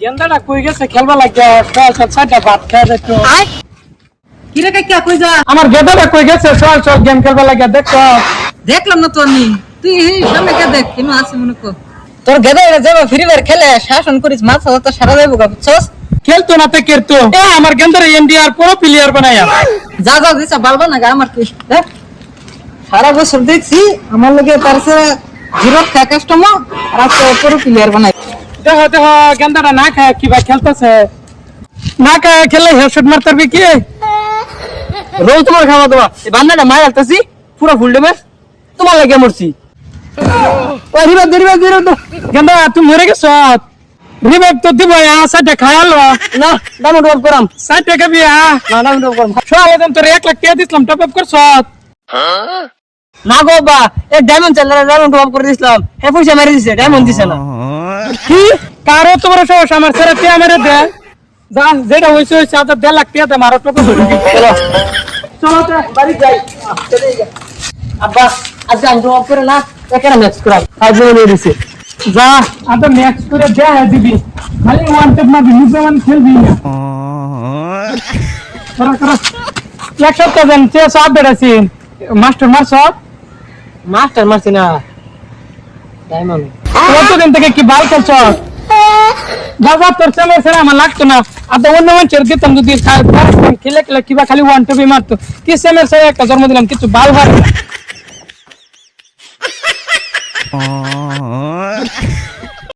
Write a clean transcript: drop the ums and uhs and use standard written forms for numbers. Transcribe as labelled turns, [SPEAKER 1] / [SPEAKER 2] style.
[SPEAKER 1] গেন্দাটা কই গেছে খেলবা লাগিয়া চল চল সাইডটা ভাত খাওয়া যাইতো
[SPEAKER 2] কি রে কাকা কই যা?
[SPEAKER 1] আমার গেদাটা কই গেছে চল চল গেম খেলবা লাগিয়া দেখ
[SPEAKER 2] দেখলাম না তো আমি। তুই এই সামনে কে দেখ কেন আছে মনে কর।
[SPEAKER 3] তোর গেদা যাবো ফ্রি ফায়ার খেলে শাসন করিস মাথা তো সারা যাইব গা বুঝছস?
[SPEAKER 1] খেলতো না তে কেরতো এ আমার গেন্দার ইন্ডিয়ার পুরো প্লেয়ার বানায়া
[SPEAKER 2] যা যা দিছা বালবা না গা আমার কি দেখ। সারা বছর দেখছি আমার লগে পারছে জিরো কাস্টমার আর আজকে পুরো প্লেয়ার বানাই।
[SPEAKER 1] দেখো দেখো গেন্দাটা না খায় কি ভাই খেলতেছে না খায় খেলে হেডশট মারতে পারবি কি
[SPEAKER 3] রোজ তোমার খাওয়া দাওয়া এই বান্দাটা মার আলতাছি পুরো ফুল ড্যামেজ তোমার লাগে মরছি।
[SPEAKER 1] ও রিভাইভ দে গেন্দা তুই মরে গেছ রিভাইভ তো দিব সাইডটা খায়ালো
[SPEAKER 3] না ডাউন ড্রপ করাম
[SPEAKER 1] সাইডটা খাবি
[SPEAKER 3] না ডাউন ড্রপ করাম
[SPEAKER 1] সকালে দিন তোর 1 লাখ টাকা দিছিলাম টপ আপ করছ
[SPEAKER 3] না গো বা এই ডায়মন্ড চ্যানেলে ডাউন ড্রপ করে দিছিলাম হে পয়সা মেরে দিছে ডায়মন্ড দিছে না।
[SPEAKER 1] কি কারো তোমার সমস্যা আমার ছেড়ে তে মেরে দে যা যেটা হইছে হইছে আর 1.5 লাখ টাকা দে মারো টপ ধরে
[SPEAKER 3] চলো
[SPEAKER 1] চলো তো বাড়ি যাই
[SPEAKER 3] আব্বা আজ ডাউন ড্রপ করে না এখানে ম্যাচ করাম আজ মনে দিছে
[SPEAKER 1] যা আর তো ম্যাচ করে দে দিবি খালি ওয়ান টেপ না বিনি ওয়ান খেলবি না করা করা এক সপ্তাহ দেন সে সব বেড়াছি মাস্টার মার সব
[SPEAKER 3] মাস্টার মারছি না ডায়মন্ড
[SPEAKER 1] কতদিন থেকে কি বাল খেলছ বাবা তোর সঙ্গে সেরা আমার লাগতো না আর তো অন্য মানুষের দিতাম যদি খেলে খেলে কিবা খালি ওয়ান টেপি মারতো কি সেমের সে একটা জন্ম দিলাম কিছু বাল ভার